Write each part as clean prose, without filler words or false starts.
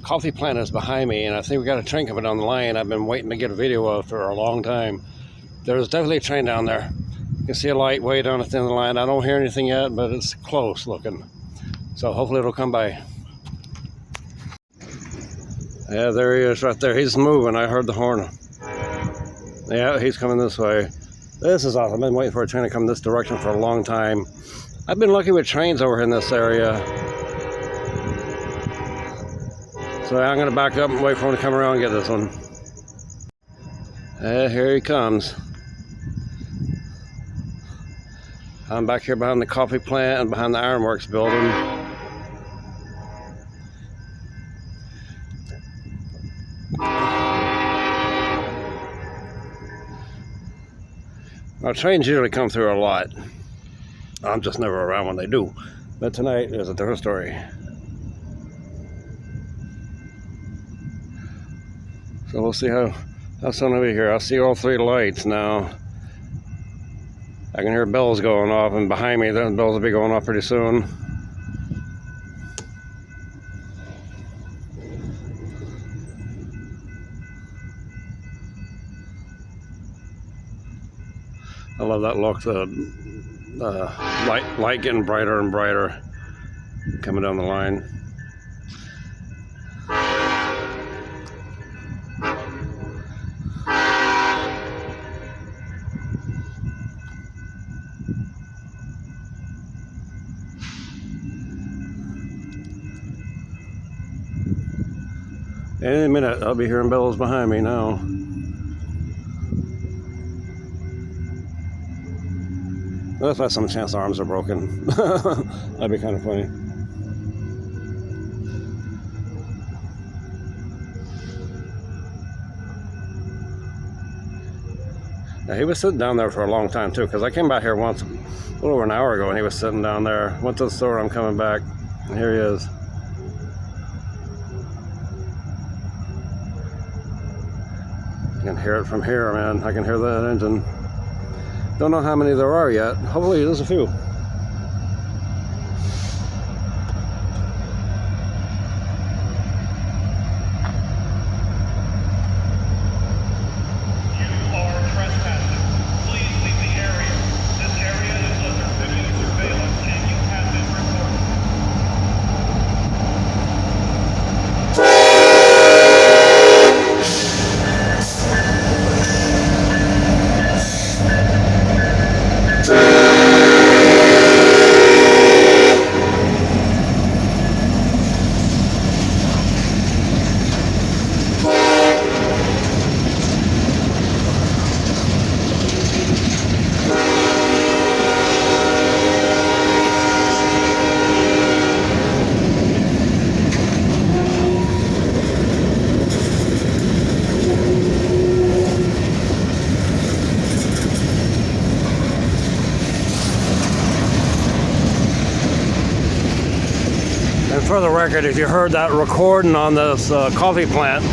coffee plant is behind me, and I think we got a train coming down the line. I've been waiting to get a video of for a long time. There's definitely a train down there. You can see a light way down at the end of the line. I don't hear anything yet, but it's close looking. So hopefully it'll come by. Yeah, there he is right there. He's moving. I heard the horn. Yeah, he's coming this way. This is awesome. I've been waiting for a train to come this direction for a long time. I've been lucky with trains over in this area. So I'm going to back up and wait for him to come around and get this one. Here he comes. I'm back here behind the coffee plant and behind the ironworks building. Now, trains usually come through a lot. I'm just never around when they do. But tonight is a different story. So we'll see how soon I'll be here. I see all three lights now. I can hear bells going off, and behind me, those bells will be going off pretty soon. I love that look. The light getting brighter and brighter coming down the line. Any minute, I'll be hearing bells behind me now. That's why some chance arms are broken. That'd be kind of funny. Yeah, he was sitting down there for a long time too, because I came back here once, a little over an hour ago, and he was sitting down there. Went to the store, I'm coming back, and here he is. I can hear it from here, man. I can hear that engine. Don't know how many there are yet. Hopefully there's a few. For the record, if you heard that recording on this coffee plant,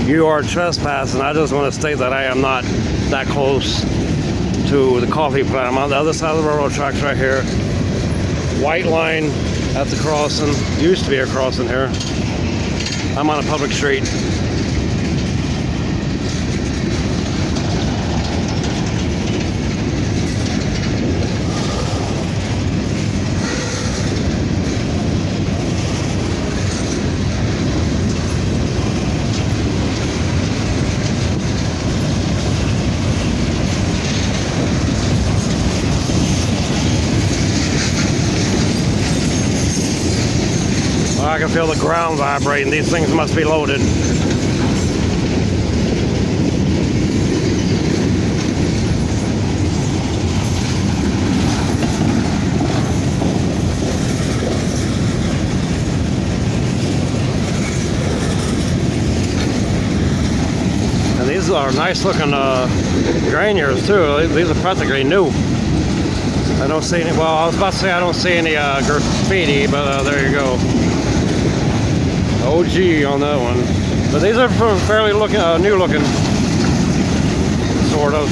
you are trespassing. I just want to state that I am not that close to the coffee plant. I'm on the other side of the railroad tracks right here. White line at the crossing. Used to be a crossing here. I'm on a public street. I can feel the ground vibrating. These things must be loaded. And these are nice looking grainiers too. These are practically new. I don't see any, well, I was about to say I don't see any graffiti, but there you go. OG on that one. But these are fairly new looking, sort of.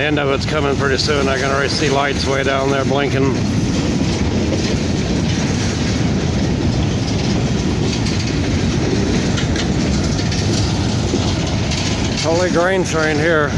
end of it's coming pretty soon. I can already see lights way down there blinking. Totally grain train here.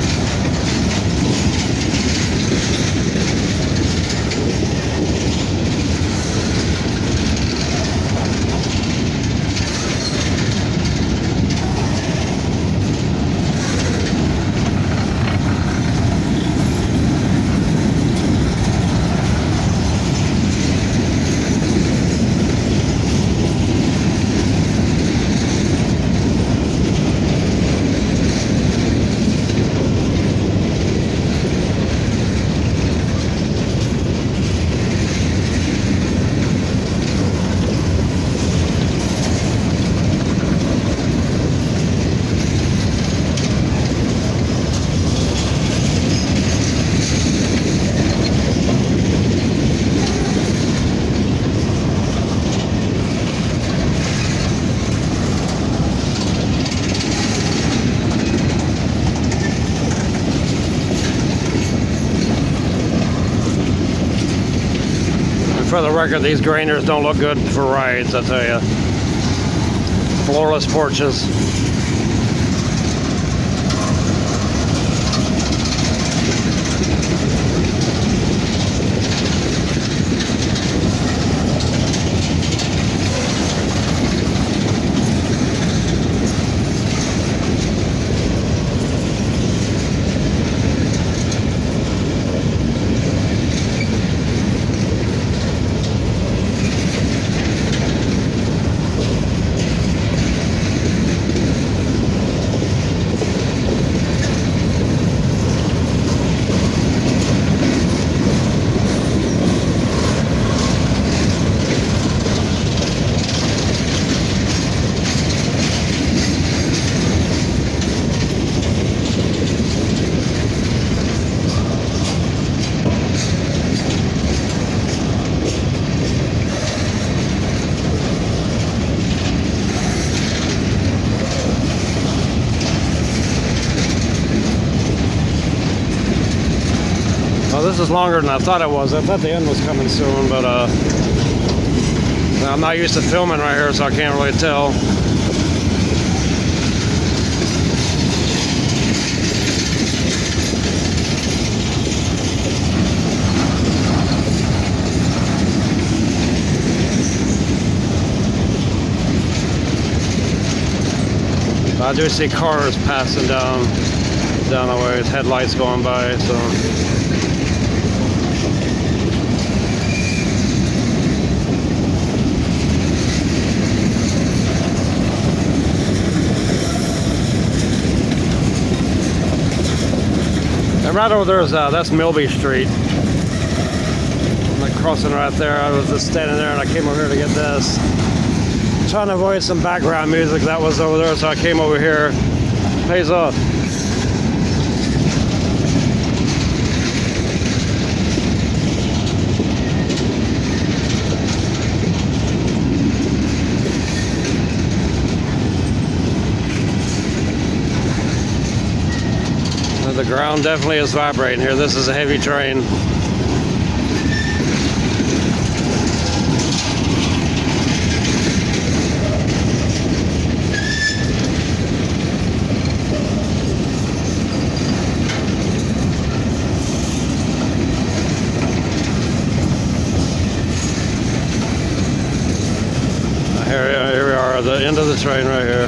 For the record, these grainers don't look good for rides, I tell you. Floorless porches. This is longer than I thought it was. I thought the end was coming soon, but I'm not used to filming right here, so I can't really tell. I do see cars passing down the way, headlights going by, so. And right over there is that's Milby Street. I'm like crossing right there. I was just standing there and I came over here to get this. Trying to avoid some background music that was over there, so I came over here. Pays off. The ground definitely is vibrating here. This is a heavy train. Here we are at the end of the train right here.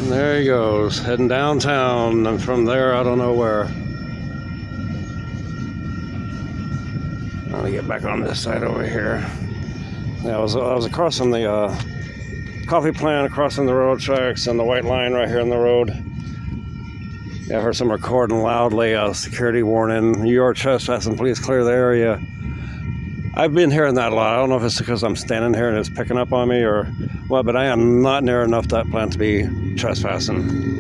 There he goes, heading downtown, and from there, I don't know where. I'm gonna get back on this side over here. Yeah, I was across from the coffee plant, across from the road tracks, and the white line right here on the road. Yeah, I heard some recording loudly, security warning, you are trespassing, please clear the area. I've been hearing that a lot. I don't know if it's because I'm standing here and it's picking up on me or what, but I am not near enough to that plant to be trespassing.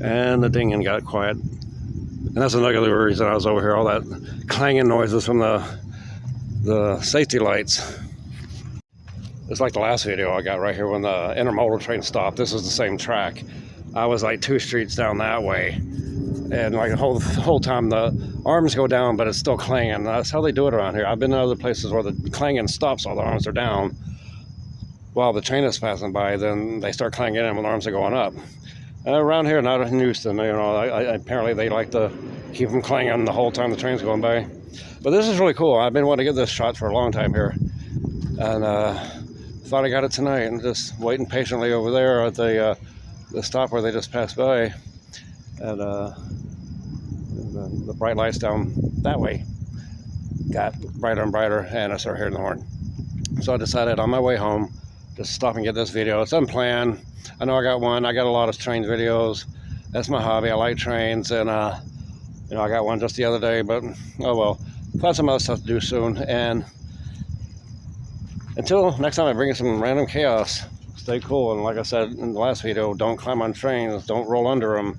and the dinging got quiet. And that's another reason I was over here, all that clanging noises from the safety lights. It's like the last video I got right here when the intermodal train stopped. This is the same track. I was like 2 streets down that way. And like the whole time the arms go down, but it's still clanging. That's how they do it around here. I've been to other places where the clanging stops while the arms are down. While the train is passing by, then they start clanging in when the arms are going up. Around here, not in Houston, you know, apparently they like to keep them clanging the whole time the train's going by. But this is really cool. I've been wanting to get this shot for a long time here. And thought I got it tonight, and just waiting patiently over there at the stop where they just passed by. And the bright lights down that way got brighter and brighter, and I started hearing the horn. So I decided on my way home, just stop and get this video. It's unplanned. I know I got a lot of train videos. That's my hobby. I like trains, and you know, I got one just the other day, but oh well. Find some other stuff to do soon, and until next time I bring you some random chaos, stay cool. And like I said in the last video, don't climb on trains, don't roll under them,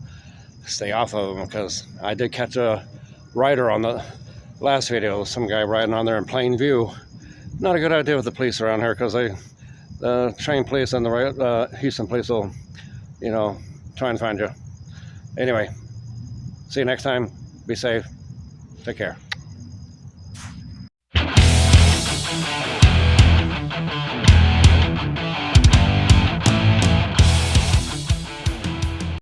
stay off of them, because I did catch a rider on the last video, some guy riding on there in plain view. Not a good idea with the police around here, because the train police and the Houston police will, you know, try and find you. Anyway, see you next time. Be safe. Take care.